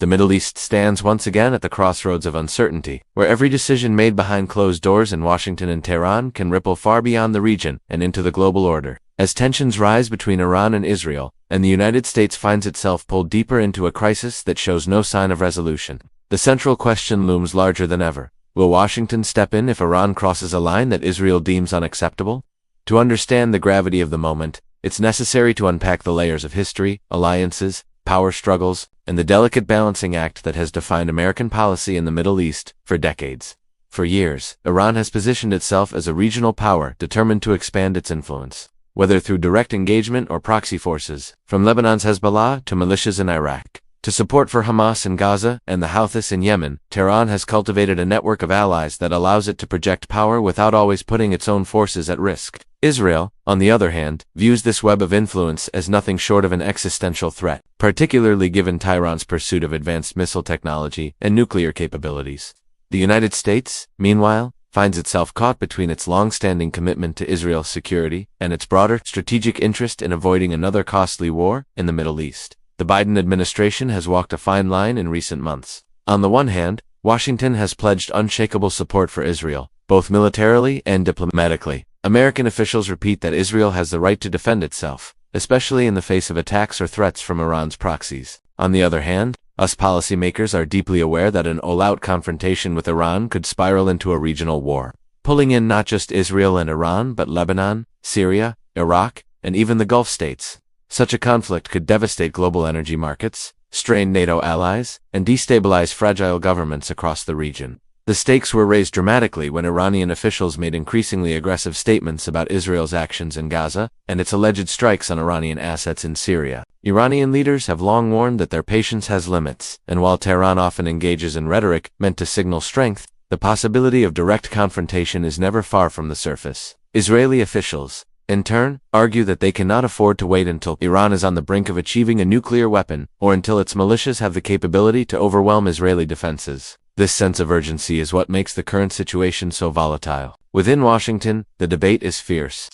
The Middle East stands once again at the crossroads of uncertainty, where every decision made behind closed doors in Washington and Tehran can ripple far beyond the region and into the global order. As tensions rise between Iran and Israel, and the United States finds itself pulled deeper into a crisis that shows no sign of resolution, the central question looms larger than ever. Will Washington step in if Iran crosses a line that Israel deems unacceptable? To understand the gravity of the moment, it's necessary to unpack the layers of history, alliances, power struggles, and the delicate balancing act that has defined American policy in the Middle East for decades. For years, Iran has positioned itself as a regional power determined to expand its influence. Whether through direct engagement or proxy forces, from Lebanon's Hezbollah to militias in Iraq, to support for Hamas in Gaza and the Houthis in Yemen, Tehran has cultivated a network of allies that allows it to project power without always putting its own forces at risk. Israel, on the other hand, views this web of influence as nothing short of an existential threat, particularly given Tehran's pursuit of advanced missile technology and nuclear capabilities. The United States, meanwhile, finds itself caught between its long-standing commitment to Israel's security and its broader strategic interest in avoiding another costly war in the Middle East. The Biden administration has walked a fine line in recent months. On the one hand, Washington has pledged unshakable support for Israel, both militarily and diplomatically. American officials repeat that Israel has the right to defend itself, especially in the face of attacks or threats from Iran's proxies. On the other hand, us policymakers are deeply aware that an all-out confrontation with Iran could spiral into a regional war, pulling in not just Israel and Iran but Lebanon, Syria, Iraq, and even the Gulf states. Such a conflict could devastate global energy markets, strain NATO allies, and destabilize fragile governments across the region. The stakes were raised dramatically when Iranian officials made increasingly aggressive statements about Israel's actions in Gaza and its alleged strikes on Iranian assets in Syria. Iranian leaders have long warned that their patience has limits, and while Tehran often engages in rhetoric meant to signal strength, the possibility of direct confrontation is never far from the surface. Israeli officials, in turn, argue that they cannot afford to wait until Iran is on the brink of achieving a nuclear weapon or until its militias have the capability to overwhelm Israeli defenses. This sense of urgency is what makes the current situation so volatile. Within Washington, the debate is fierce.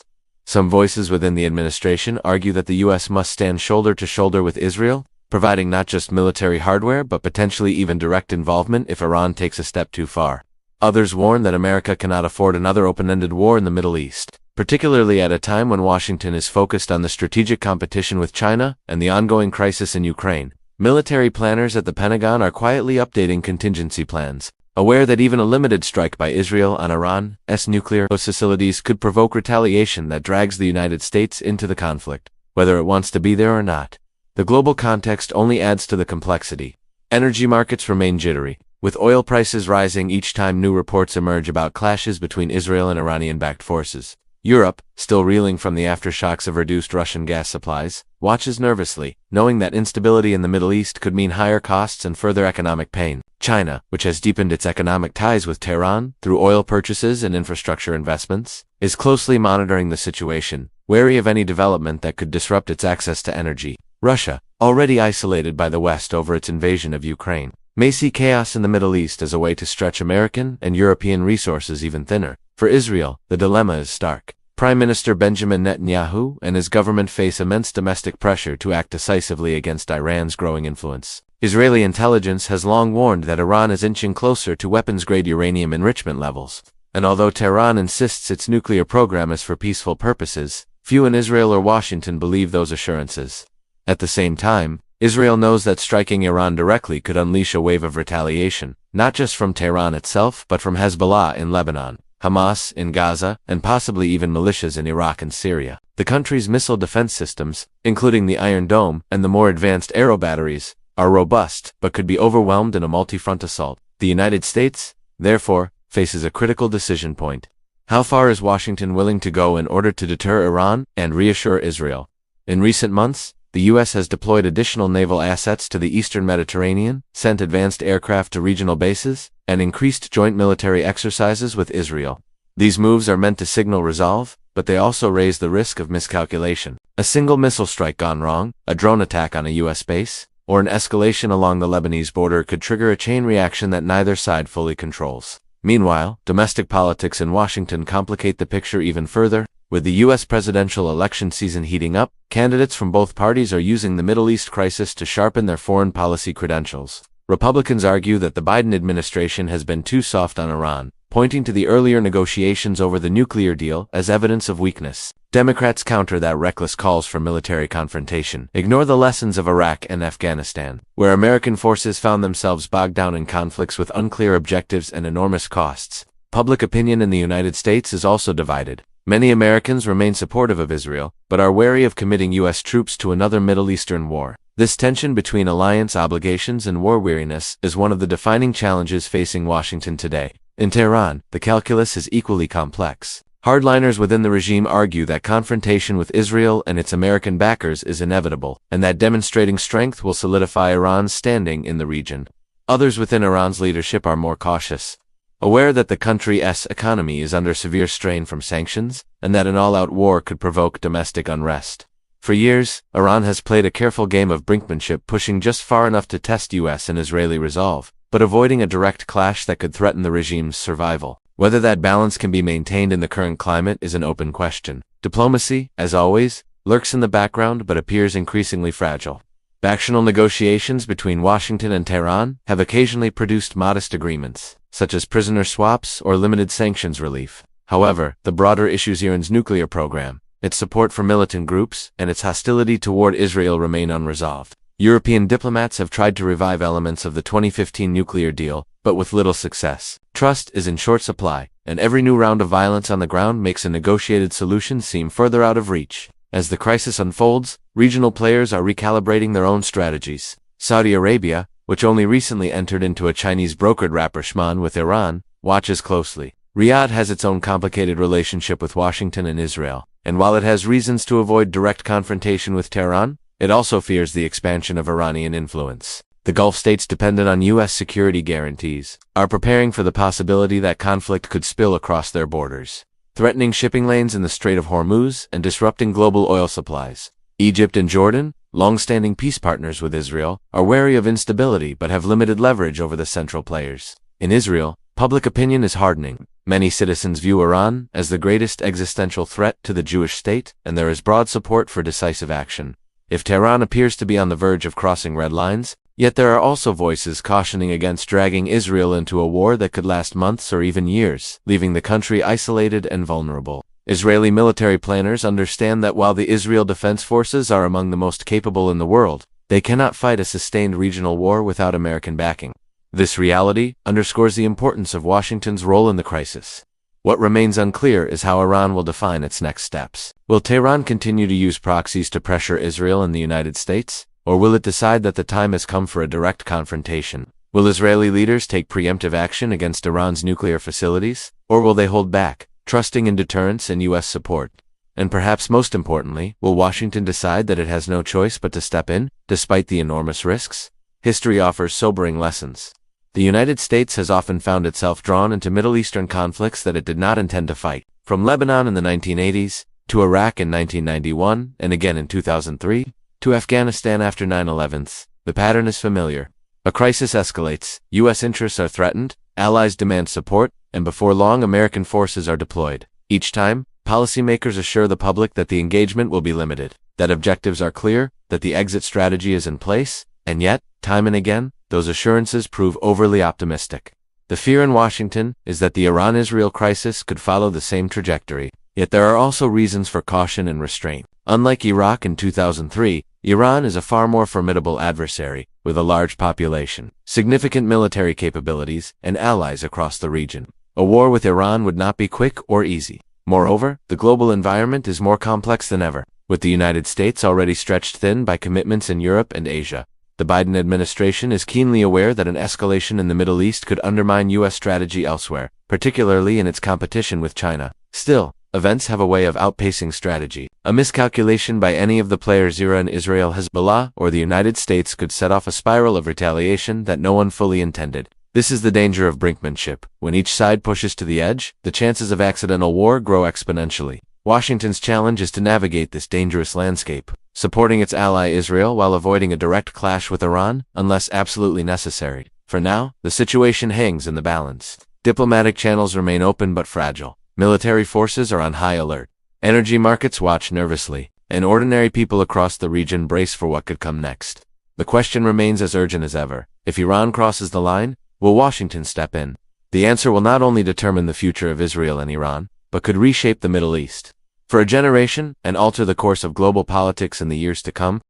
Some voices within the administration argue that the U.S. must stand shoulder to shoulder with Israel, providing not just military hardware but potentially even direct involvement if Iran takes a step too far. Others warn that America cannot afford another open-ended war in the Middle East, particularly at a time when Washington is focused on the strategic competition with China and the ongoing crisis in Ukraine. Military planners at the Pentagon are quietly updating contingency plans, aware that even a limited strike by Israel on Iran's nuclear facilities could provoke retaliation that drags the United States into the conflict, whether it wants to be there or not. The global context only adds to the complexity. Energy markets remain jittery, with oil prices rising each time new reports emerge about clashes between Israel and Iranian-backed forces. Europe, still reeling from the aftershocks of reduced Russian gas supplies, watches nervously, knowing that instability in the Middle East could mean higher costs and further economic pain. China, which has deepened its economic ties with Tehran through oil purchases and infrastructure investments, is closely monitoring the situation, wary of any development that could disrupt its access to energy. Russia, already isolated by the West over its invasion of Ukraine, may see chaos in the Middle East as a way to stretch American and European resources even thinner. For Israel, the dilemma is stark. Prime Minister Benjamin Netanyahu and his government face immense domestic pressure to act decisively against Iran's growing influence. Israeli intelligence has long warned that Iran is inching closer to weapons-grade uranium enrichment levels. And although Tehran insists its nuclear program is for peaceful purposes, few in Israel or Washington believe those assurances. At the same time, Israel knows that striking Iran directly could unleash a wave of retaliation, not just from Tehran itself but from Hezbollah in Lebanon, Hamas in Gaza, and possibly even militias in Iraq and Syria. The country's missile defense systems, including the Iron Dome and the more advanced aero batteries, are robust but could be overwhelmed in a multi-front assault. The United States, therefore, faces a critical decision point. How far is Washington willing to go in order to deter Iran and reassure Israel? In recent months, the U.S. has deployed additional naval assets to the eastern Mediterranean, sent advanced aircraft to regional bases, and increased joint military exercises with Israel. These moves are meant to signal resolve, but they also raise the risk of miscalculation. A single missile strike gone wrong, a drone attack on a U.S. base, or an escalation along the Lebanese border could trigger a chain reaction that neither side fully controls. Meanwhile, domestic politics in Washington complicate the picture even further. With the U.S. presidential election season heating up, candidates from both parties are using the Middle East crisis to sharpen their foreign policy credentials. Republicans argue that the Biden administration has been too soft on Iran, pointing to the earlier negotiations over the nuclear deal as evidence of weakness. Democrats counter that reckless calls for military confrontation ignore the lessons of Iraq and Afghanistan, where American forces found themselves bogged down in conflicts with unclear objectives and enormous costs. Public opinion in the United States is also divided. Many Americans remain supportive of Israel, but are wary of committing U.S. troops to another Middle Eastern war. This tension between alliance obligations and war weariness is one of the defining challenges facing Washington today. In Tehran, the calculus is equally complex. Hardliners within the regime argue that confrontation with Israel and its American backers is inevitable, and that demonstrating strength will solidify Iran's standing in the region. Others within Iran's leadership are more cautious, aware that the country's economy is under severe strain from sanctions, and that an all-out war could provoke domestic unrest. For years, Iran has played a careful game of brinkmanship, pushing just far enough to test U.S. and Israeli resolve, but avoiding a direct clash that could threaten the regime's survival. Whether that balance can be maintained in the current climate is an open question. Diplomacy, as always, lurks in the background but appears increasingly fragile. Factional negotiations between Washington and Tehran have occasionally produced modest agreements, such as prisoner swaps or limited sanctions relief. However, the broader issues Iran's nuclear program, its support for militant groups, and its hostility toward Israel remain unresolved. European diplomats have tried to revive elements of the 2015 nuclear deal, but with little success. Trust is in short supply, and every new round of violence on the ground makes a negotiated solution seem further out of reach. As the crisis unfolds, regional players are recalibrating their own strategies. Saudi Arabia, which only recently entered into a Chinese-brokered rapprochement with Iran, watches closely. Riyadh has its own complicated relationship with Washington and Israel, and while it has reasons to avoid direct confrontation with Tehran, it also fears the expansion of Iranian influence. The Gulf states, dependent on U.S. security guarantees, are preparing for the possibility that conflict could spill across their borders, threatening shipping lanes in the Strait of Hormuz and disrupting global oil supplies. Egypt and Jordan, long-standing peace partners with Israel, are wary of instability but have limited leverage over the central players. In Israel, public opinion is hardening. Many citizens view Iran as the greatest existential threat to the Jewish state, and there is broad support for decisive action. If Tehran appears to be on the verge of crossing red lines, yet there are also voices cautioning against dragging Israel into a war that could last months or even years, leaving the country isolated and vulnerable. Israeli military planners understand that while the Israel Defense Forces are among the most capable in the world, they cannot fight a sustained regional war without American backing. This reality underscores the importance of Washington's role in the crisis. What remains unclear is how Iran will define its next steps. Will Tehran continue to use proxies to pressure Israel and the United States? Or will it decide that the time has come for a direct confrontation? Will Israeli leaders take preemptive action against Iran's nuclear facilities? Or will they hold back, trusting in deterrence and U.S. support? And perhaps most importantly, will Washington decide that it has no choice but to step in, despite the enormous risks? History offers sobering lessons. The United States has often found itself drawn into Middle Eastern conflicts that it did not intend to fight. From Lebanon in the 1980s, to Iraq in 1991, and again in 2003, to Afghanistan after 9/11, the pattern is familiar. A crisis escalates, U.S. interests are threatened, allies demand support, and before long American forces are deployed. Each time, policymakers assure the public that the engagement will be limited, that objectives are clear, that the exit strategy is in place, and yet, time and again, those assurances prove overly optimistic. The fear in Washington is that the Iran-Israel crisis could follow the same trajectory. Yet there are also reasons for caution and restraint. Unlike Iraq in 2003, Iran is a far more formidable adversary, with a large population, significant military capabilities, and allies across the region. A war with Iran would not be quick or easy. Moreover, the global environment is more complex than ever, with the United States already stretched thin by commitments in Europe and Asia. The Biden administration is keenly aware that an escalation in the Middle East could undermine U.S. strategy elsewhere, particularly in its competition with China. Still, events have a way of outpacing strategy. A miscalculation by any of the players, Iran, Israel, Hezbollah, or the United States, could set off a spiral of retaliation that no one fully intended. This is the danger of brinkmanship. When each side pushes to the edge, the chances of accidental war grow exponentially. Washington's challenge is to navigate this dangerous landscape, supporting its ally Israel while avoiding a direct clash with Iran, unless absolutely necessary. For now, the situation hangs in the balance. Diplomatic channels remain open but fragile. Military forces are on high alert. Energy markets watch nervously, and ordinary people across the region brace for what could come next. The question remains as urgent as ever. If Iran crosses the line, will Washington step in? The answer will not only determine the future of Israel and Iran, but could reshape the Middle East for a generation and alter the course of global politics in the years to come.